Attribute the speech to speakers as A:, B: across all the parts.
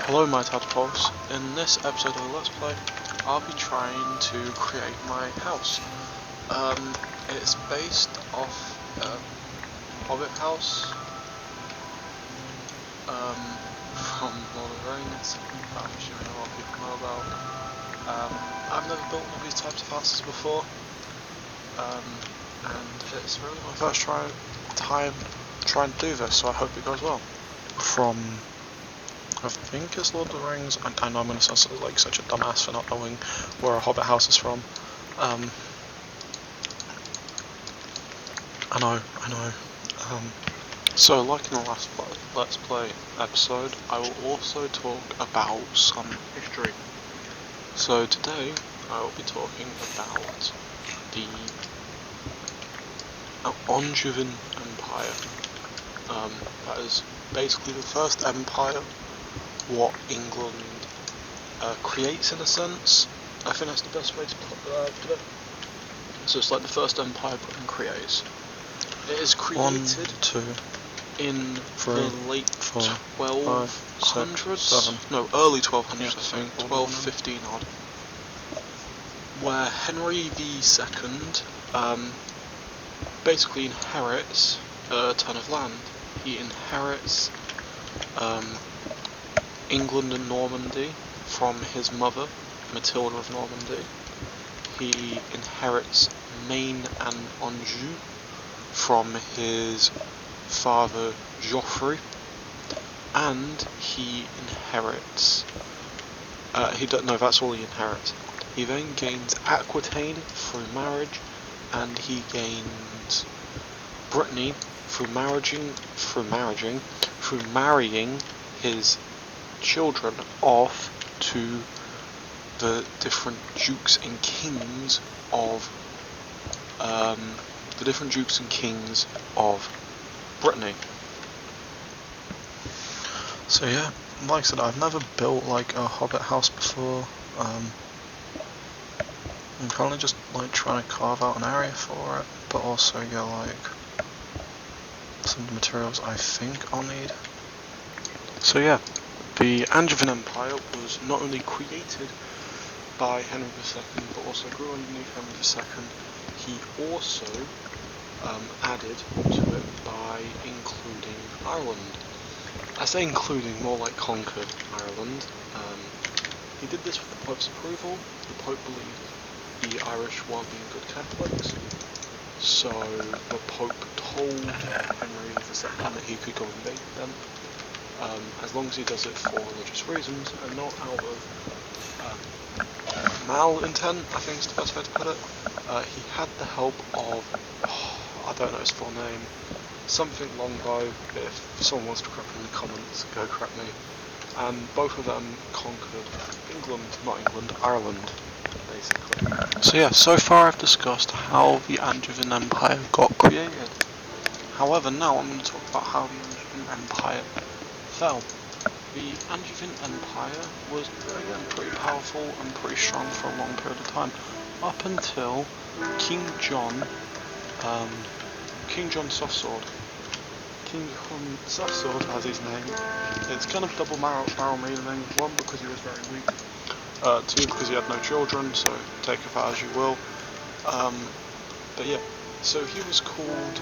A: Hello my tadpoles. In this episode of Let's Play, I'll be trying to create my house. It's based off Hobbit house from Lord of the Rings, that I'm assuming a lot of people know about. I've never built one of these types of houses before, and it's really my first time trying to do this, so I hope it goes well. I think it's Lord of the Rings. I know I'm going to sound like such a dumbass for not knowing where a Hobbit house is from. I know. So like in the last Let's Play episode, I will also talk about some history. So today, I will be talking about the Angevin Empire. That is basically the first empire what England creates, in a sense. I think that's the best way to put it. So it's like the first empire Britain creates. It is created in the late 1200s, no, early 1200s, I think, 1215 odd, where Henry II basically inherits a ton of land. He inherits England and Normandy from his mother, Matilda of Normandy. He inherits Maine and Anjou from his father Geoffrey, and he inherits that's all he inherits. He then gains Aquitaine through marriage, and he gains Brittany through marrying his children off to the different dukes and kings of Brittany. So yeah, like I said, I've never built like a Hobbit house before. I'm currently just like trying to carve out an area for it, but also get like some of the materials I think I'll need. So yeah, the Angevin Empire was not only created by Henry II, but also grew underneath Henry II. He also added to it by including Ireland. I say including, more like conquered Ireland. He did this with the Pope's approval. The Pope believed the Irish were being good Catholics, so the Pope told Henry II that he could go invade them, as long as he does it for religious reasons and not out of malintent, I think is the best way to put it. He had the help of, I don't know his full name, something Longo. If someone wants to correct me in the comments, go correct me. And both of them conquered Ireland, basically. So yeah, so far I've discussed how the Angevin Empire got created. However, now I'm going to talk about how the Angevin Empire fell. The Angevin Empire was, again, pretty powerful and pretty strong for a long period of time, up until King John Softsword. King John Softsword has his name. It's kind of double barrel meaning. One, because he was very weak. Two, because he had no children, so take of that as you will. But yeah, so he was called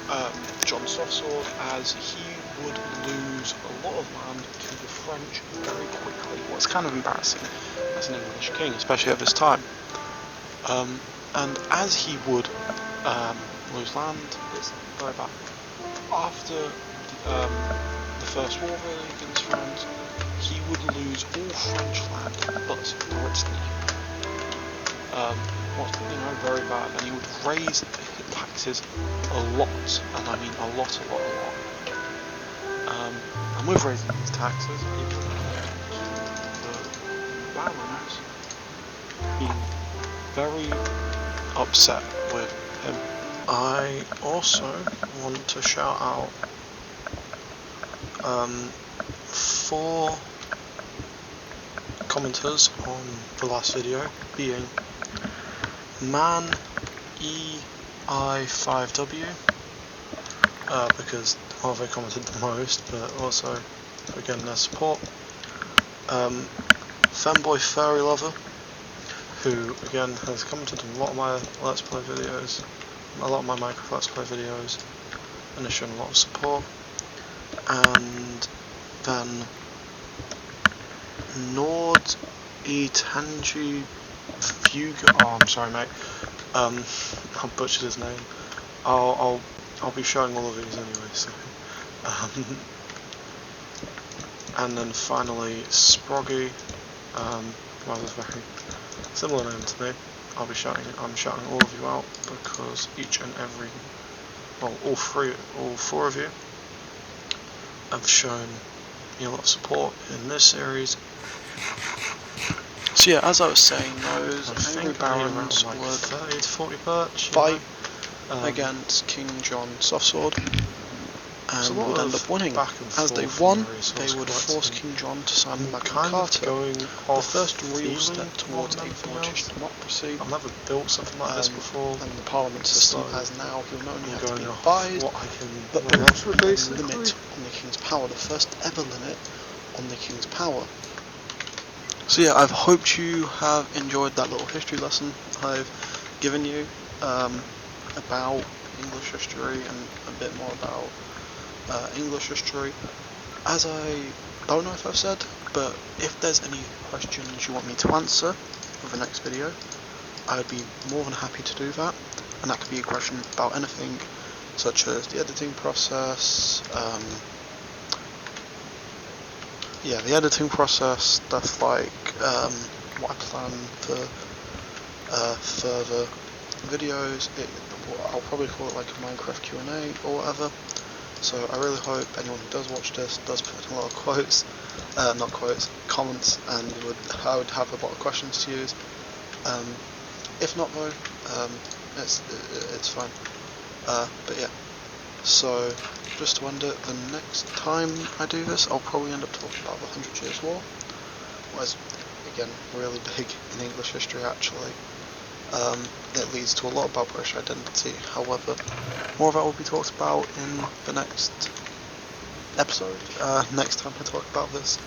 A: John Softsword, as he would lose a lot of land to the French very quickly. What's kind of embarrassing as an English king, especially at this time. And as he would lose land, it's very bad. After the First War really against France, he would lose all French land but Brittany. What's very bad, and he would raise taxes a lot, and I mean a lot. And with raising these taxes, it would the barons being very upset with him. I also want to shout out 4 commenters on the last video, being Man EI5W, because they commented the most, but also for getting their support. Femboy Furry Lover, who again has commented on a lot of my Let's Play videos, a lot of my Minecraft Let's Play videos, and has shown a lot of support. And then Nord Tanji Fuga. Oh, I'm sorry, mate. I butchered his name. I'll be showing all of these anyway. So, and then finally Sproggy. Well, that's a very similar name to me. I'm shouting all of you out because each and every, well, all four of you have shown me a lot of support in this series. So yeah, as I was saying, those Angry Barons would 30 to 40 birch fight against King John Softsword, and would end up winning. As they won, they would force King John to sign Magna Carta, the first real step towards a British democracy. I've never built something like this before, and the Parliament system as now will not only have to be advised, but will also put a limit on the King's power, the first ever limit on the King's power. So yeah, I've hoped you have enjoyed that little history lesson I've given you about English history and a bit more about English history. As I don't know if I've said, but if there's any questions you want me to answer for the next video, I'd be more than happy to do that, and that could be a question about anything such as the editing process, the editing process, stuff like what I plan for further videos. I'll probably call it like a Minecraft Q&A or whatever. So I really hope anyone who does watch this does put in a lot of quotes, comments, and I would have a lot of questions to use. If not though, it's fine. But yeah. So, just to end it, the next time I do this, I'll probably end up talking about the 100 Years' War, was, again, really big in English history actually. It leads to a lot about British identity, however, more of that will be talked about in the next episode, next time I talk about this.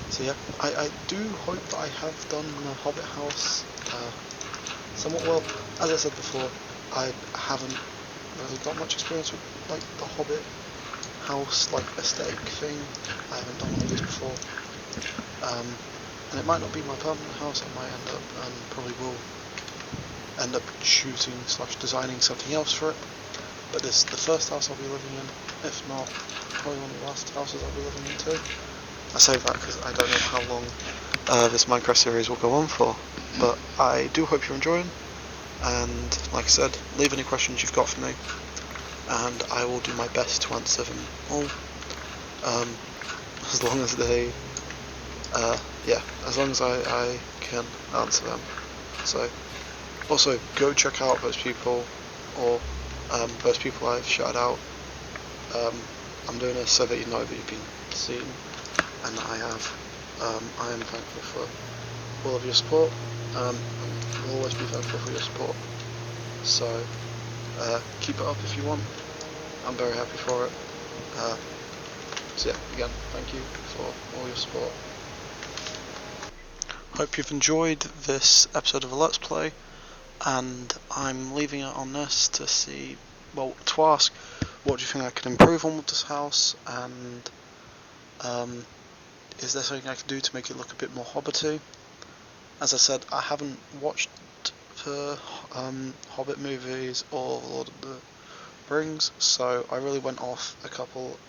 A: So yeah, I do hope that I have done the Hobbit house somewhat well. As I said before, I haven't really got much experience with like the Hobbit house, like aesthetic thing. I haven't done one of these before, and it might not be my permanent house. I might end up and probably will end up choosing / designing something else for it. But this is the first house I'll be living in, if not probably one of the last houses I'll be living in too. I say that because I don't know how long this Minecraft series will go on for, but I do hope you're enjoying. And like I said, leave any questions you've got for me, and I will do my best to answer them all, as long as they, as long as I can answer them. So, also go check out those people, or those people I've shouted out. I'm doing this so that you know that you've been seen, and I am thankful for all of your support. Will always be thankful for your support, so keep it up if you want. I'm very happy for it. So yeah, again, thank you for all your support. Hope you've enjoyed this episode of a Let's Play, and I'm leaving it on this to see, well, to ask, what do you think I can improve on with this house, and is there something I can do to make it look a bit more hobbity? As I said, I haven't watched the Hobbit movies or Lord of the Rings, so I really went off a couple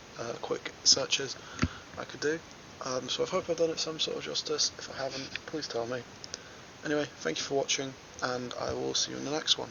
A: quick searches I could do. So I hope I've done it some sort of justice. If I haven't, please tell me. Anyway, thank you for watching, and I will see you in the next one.